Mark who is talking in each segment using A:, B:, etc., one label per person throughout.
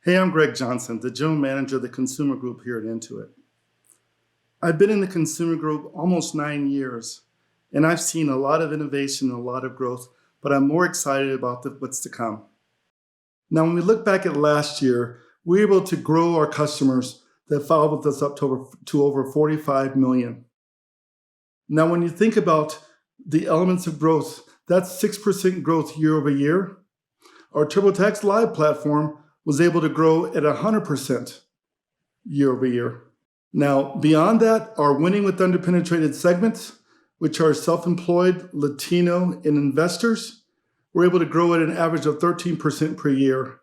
A: Hey, I'm Greg Johnson, the General Manager of the Consumer Group here at Intuit. I've been in the Consumer Group almost 9 years, and I've seen a lot of innovation and a lot of growth, but I'm more excited about what's to come. Now, when we look back at last year, we were able to grow our customers that filed with us up to over 45 million. Now, when you think about the elements of growth, that's 6% growth year over year. Our TurboTax Live platform was able to grow at 100% year over year. Now, beyond that, our winning with underpenetrated segments, which are self-employed, Latino, and investors, we're able to grow at an average of 13% per year.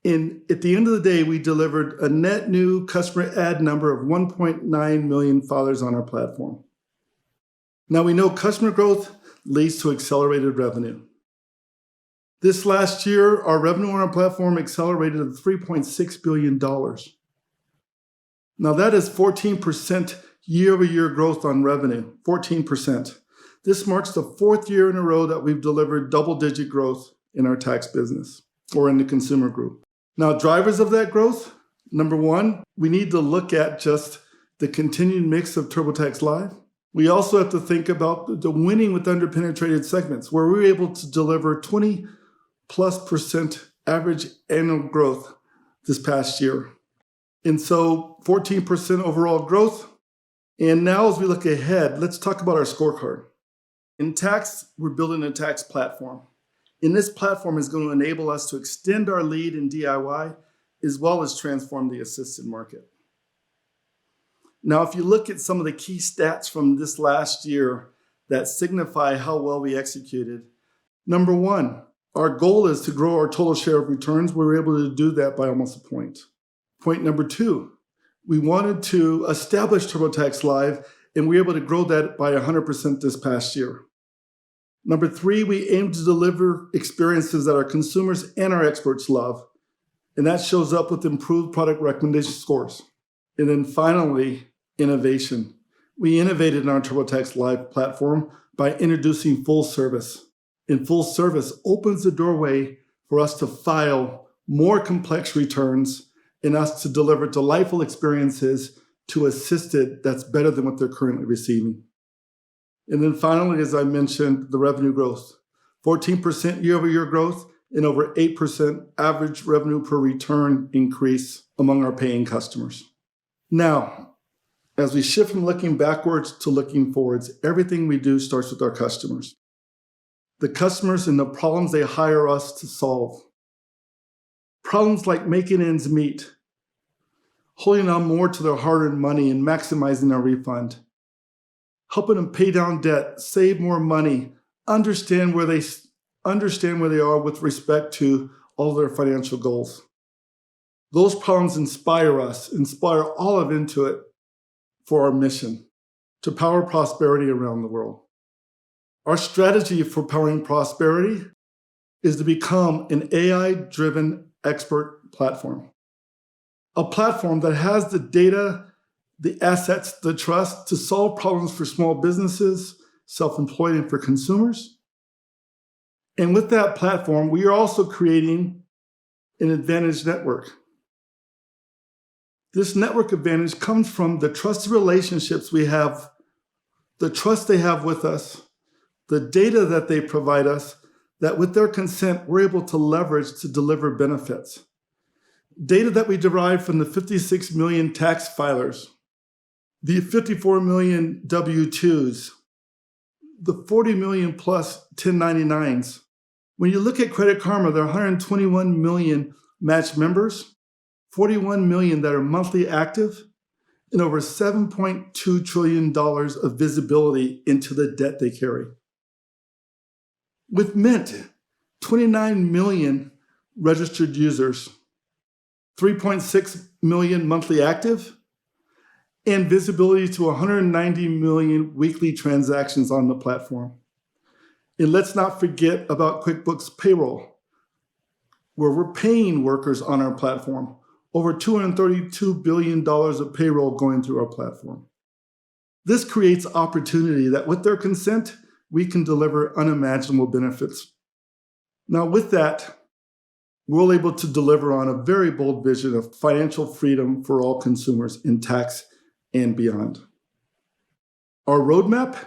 A: And at the end of the day, we delivered a net new customer add number of 1.9 million filers on our platform. Now, we know customer growth leads to accelerated revenue. This last year, our revenue on our platform accelerated to $3.6 billion. Now that is 14% year-over-year growth on revenue, 14%. This marks the fourth year in a row that we've delivered double-digit growth in our tax business or in the consumer group. Now, drivers of that growth, number one, we need to look at just the continued mix of TurboTax Live. We also have to think about the winning with underpenetrated segments, where we were able to deliver 20+% average annual growth this past year. And so 14% overall growth. And now as we look ahead, let's talk about our scorecard. In tax, we're building a tax platform. And this platform is going to enable us to extend our lead in DIY as well as transform the assisted market. Now, if you look at some of the key stats from this last year that signify how well we executed, number one, our goal is to grow our total share of returns. We were able to do that by almost a point. Point number two, we wanted to establish TurboTax Live, and we were able to grow that by 100% this past year. Number three, we aim to deliver experiences that our consumers and our experts love, and that shows up with improved product recommendation scores. And then finally, innovation. We innovated in our TurboTax Live platform by introducing full service. And full service opens the doorway for us to file more complex returns and us to deliver delightful experiences to assisted that's better than what they're currently receiving. And then finally, as I mentioned, the revenue growth. 14% year-over-year growth and over 8% average revenue per return increase among our paying customers. Now, as we shift from looking backwards to looking forwards, everything we do starts with our customers. The customers and the problems they hire us to solve. Problems like making ends meet, holding on more to their hard-earned money and maximizing their refund, helping them pay down debt, save more money, understand where they are with respect to all their financial goals. Those problems inspire us, inspire all of Intuit for our mission to power prosperity around the world. Our strategy for powering prosperity is to become an AI-driven expert platform. A platform that has the data, the assets, the trust to solve problems for small businesses, self-employed, and for consumers. And with that platform, we are also creating an advantage network. This network advantage comes from the trusted relationships we have, the trust they have with us, the data that they provide us, that with their consent, we're able to leverage to deliver benefits. Data that we derive from the 56 million tax filers, the 54 million W-2s, the 40 million plus 1099s. When you look at Credit Karma, there are 121 million matched members, 41 million that are monthly active, and over $7.2 trillion of visibility into the debt they carry. With Mint, 29 million registered users, 3.6 million monthly active, and visibility to 190 million weekly transactions on the platform. And let's not forget about QuickBooks Payroll, where we're paying workers on our platform. Over $232 billion of payroll going through our platform. This creates opportunity that with their consent, we can deliver unimaginable benefits. Now with that, we're able to deliver on a very bold vision of financial freedom for all consumers in tax and beyond. Our roadmap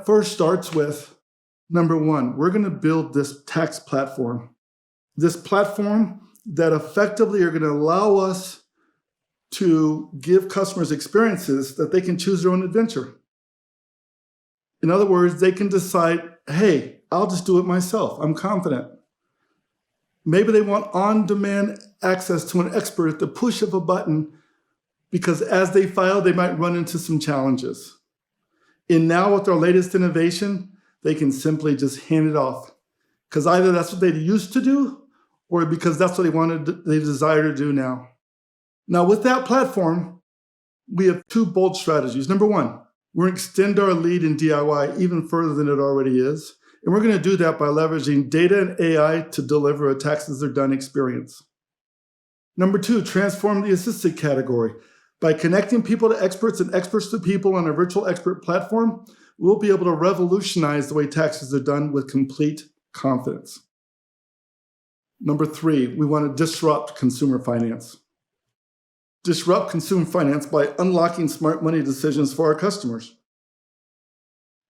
A: first starts with, number one, we're going to build this tax platform. This platform that effectively are going to allow us to give customers experiences that they can choose their own adventure. In other words, they can decide, hey, I'll just do it myself. I'm confident. Maybe they want on-demand access to an expert at the push of a button because as they file, they might run into some challenges. And now with our latest innovation, they can simply just hand it off because either that's what they used to do or because that's what they desire to do now. Now with that platform, we have two bold strategies. Number one, we're going to extend our lead in DIY even further than it already is. And we're going to do that by leveraging data and AI to deliver a taxes are done experience. Number two, transform the assisted category. By connecting people to experts and experts to people on a virtual expert platform, we'll be able to revolutionize the way taxes are done with complete confidence. Number three, we want to disrupt consumer finance. Disrupt consumer finance by unlocking smart money decisions for our customers.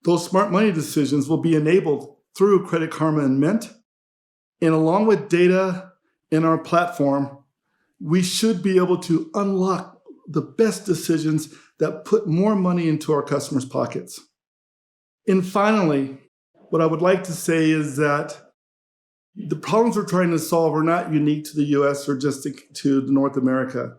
A: Those smart money decisions will be enabled through Credit Karma and Mint. And along with data in our platform, we should be able to unlock the best decisions that put more money into our customers' pockets. And finally, what I would like to say is that the problems we're trying to solve are not unique to the US or just to North America.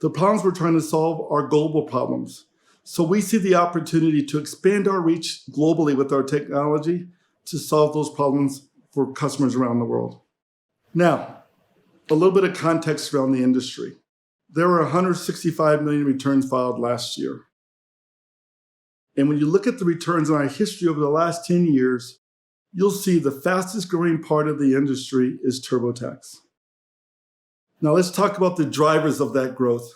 A: The problems we're trying to solve are global problems. So we see the opportunity to expand our reach globally with our technology to solve those problems for customers around the world. Now, a little bit of context around the industry. There were 165 million returns filed last year. And when you look at the returns in our history over the last 10 years, you'll see the fastest growing part of the industry is TurboTax. Now let's talk about the drivers of that growth.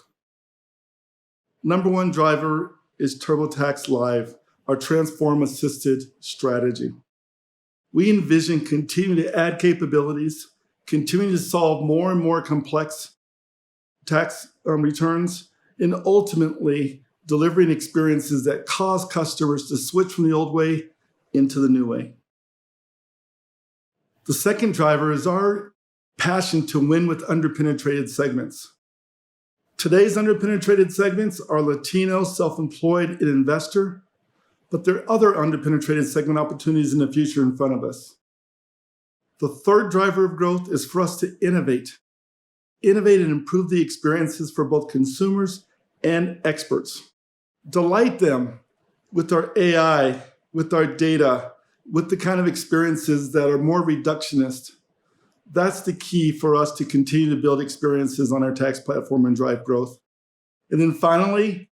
A: Number one driver is TurboTax Live, our transform-assisted strategy. We envision continuing to add capabilities, continuing to solve more and more complex tax returns, and ultimately delivering experiences that cause customers to switch from the old way into the new way. The second driver is our passion to win with underpenetrated segments. Today's underpenetrated segments are Latino, self-employed, and investor, but there are other underpenetrated segment opportunities in the future in front of us. The third driver of growth is for us to innovate and improve the experiences for both consumers and experts. Delight them with our AI, with our data, with the kind of experiences that are more reductionist. That's the key for us to continue to build experiences on our tax platform and drive growth. And then finally,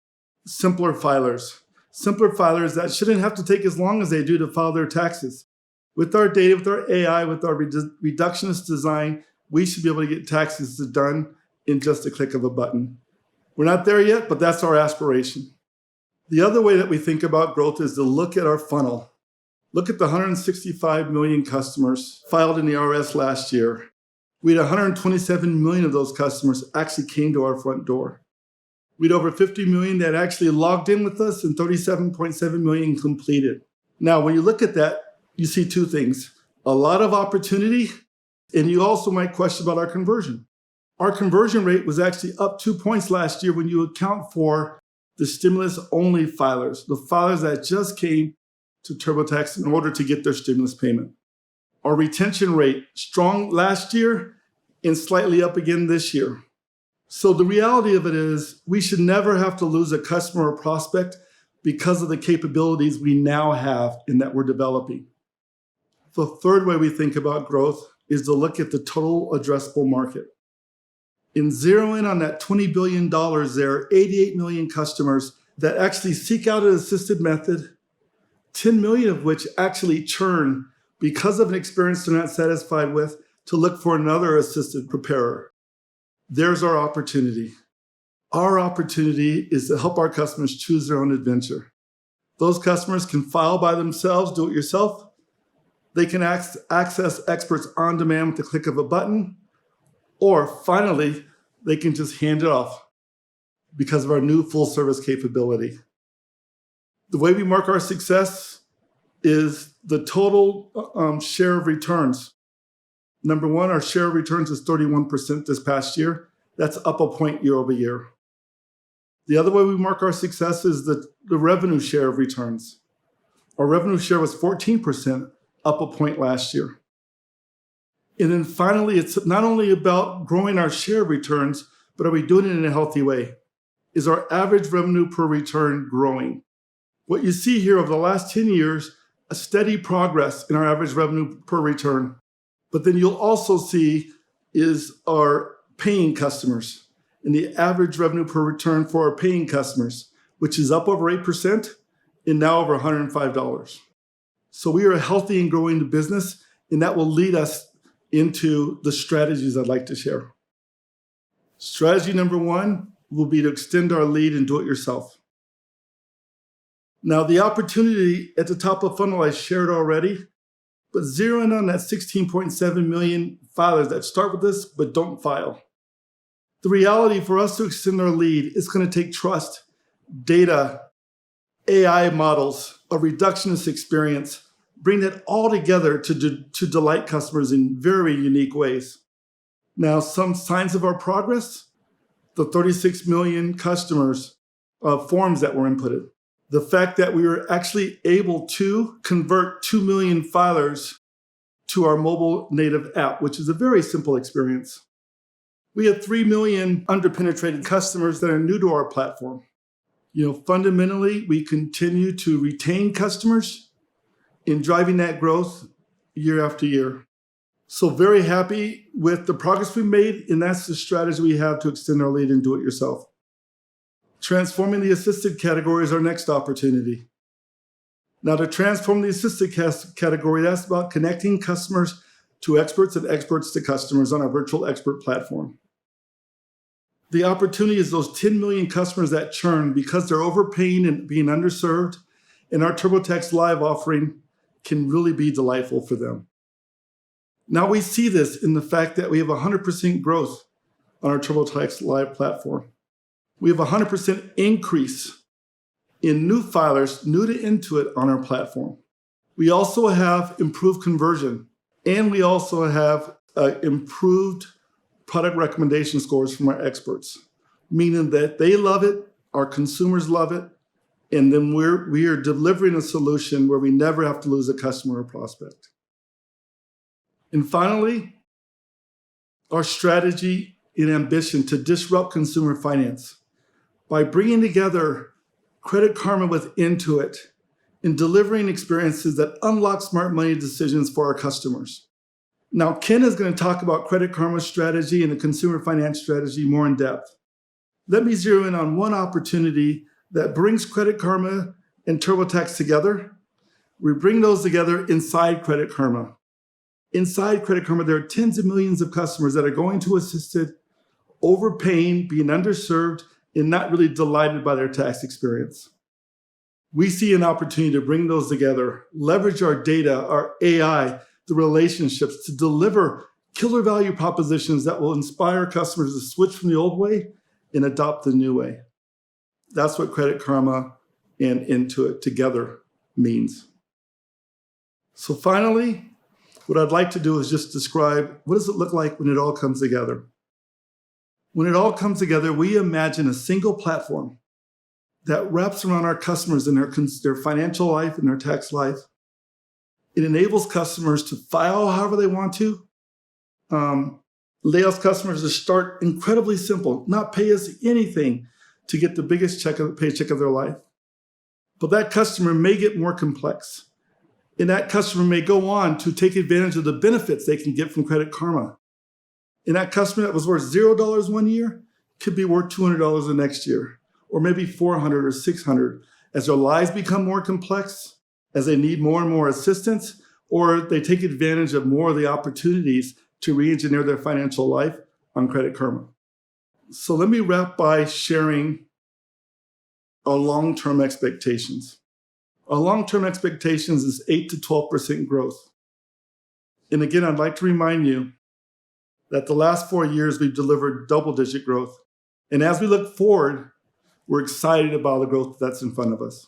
A: simpler filers. Simpler filers that shouldn't have to take as long as they do to file their taxes. With our data, with our AI, with our reductionist design, we should be able to get taxes done in just a click of a button. We're not there yet, but that's our aspiration. The other way that we think about growth is to look at our funnel. Look at the 165 million customers filed in the IRS last year. We had 127 million of those customers actually came to our front door. We had over 50 million that actually logged in with us and 37.7 million completed. Now, when you look at that, you see two things. A lot of opportunity, and you also might question about our conversion. Our conversion rate was actually up 2 points last year when you account for the stimulus-only filers, the filers that just came to TurboTax in order to get their stimulus payment. Our retention rate, strong last year and slightly up again this year. So the reality of it is we should never have to lose a customer or prospect because of the capabilities we now have and that we're developing. The third way we think about growth is to look at the total addressable market. And zero in on that $20 billion, there are 88 million customers that actually seek out an assisted method, 10 million of which actually churn because of an experience they're not satisfied with to look for another assisted preparer. There's our opportunity. Our opportunity is to help our customers choose their own adventure. Those customers can file by themselves, do it yourself, They can access experts on demand with the click of a button, or finally, they can just hand it off because of our new full service capability. The way we mark our success is the total share of returns. Number one, our share of returns is 31% this past year. That's up a point year over year. The other way we mark our success is the revenue share of returns. Our revenue share was 14%, up a point last year. And then finally, it's not only about growing our share of returns, but are we doing it in a healthy way? Is our average revenue per return growing? What you see here over the last 10 years, a steady progress in our average revenue per return. But then you'll also see is our paying customers and the average revenue per return for our paying customers, which is up over 8% and now over $105. So we are healthy and growing the business, and that will lead us into the strategies I'd like to share. Strategy number one will be to extend our lead and do it yourself. Now, the opportunity at the top of funnel I shared already, but zero in on that 16.7 million filers that start with this but don't file. The reality for us to extend our lead is going to take trust, data, AI models, a reductionist experience, bring that all together to delight customers in very unique ways. Now, some signs of our progress, the 36 million customers forms that were inputted. The fact that we were actually able to convert 2 million filers to our mobile native app, which is a very simple experience. We have 3 million underpenetrated customers that are new to our platform. Fundamentally, we continue to retain customers in driving that growth year after year. So very happy with the progress we made, and that's the strategy we have to extend our lead and do it yourself. Transforming the assisted category is our next opportunity. Now, to transform the assisted category, that's about connecting customers to experts and experts to customers on our virtual expert platform. The opportunity is those 10 million customers that churn because they're overpaying and being underserved, and our TurboTax Live offering can really be delightful for them. Now we see this in the fact that we have 100% growth on our TurboTax Live platform. We have 100% increase in new filers, new to Intuit on our platform. We also have improved conversion, and we also have improved product recommendation scores from our experts, meaning that they love it, our consumers love it, and then we are delivering a solution where we never have to lose a customer or prospect. And finally, our strategy and ambition to disrupt consumer finance by bringing together Credit Karma with Intuit and delivering experiences that unlock smart money decisions for our customers. Now, Ken is going to talk about Credit Karma's strategy and the consumer finance strategy more in depth. Let me zero in on one opportunity that brings Credit Karma and TurboTax together. We bring those together inside Credit Karma. Inside Credit Karma, there are tens of millions of customers that are going to assisted, overpaying, being underserved, and not really delighted by their tax experience. We see an opportunity to bring those together, leverage our data, our AI, the relationships to deliver killer value propositions that will inspire customers to switch from the old way and adopt the new way. That's what Credit Karma and Intuit together means. So finally, what I'd like to do is just describe what does it look like when it all comes together. When it all comes together, we imagine a single platform that wraps around our customers in their financial life and their tax life. It enables customers to file however they want to. Allows customers to start incredibly simple, not pay us anything to get the biggest paycheck of their life. But that customer may get more complex. And that customer may go on to take advantage of the benefits they can get from Credit Karma. And that customer that was worth $0 one year could be worth $200 the next year, or maybe $400 or $600 as their lives become more complex, as they need more and more assistance, or they take advantage of more of the opportunities to re-engineer their financial life on Credit Karma. So let me wrap by sharing our long-term expectations. Our long-term expectations is 8 to 12% growth. And again, I'd like to remind you that the last 4 years we've delivered double-digit growth. And as we look forward, we're excited about the growth that's in front of us.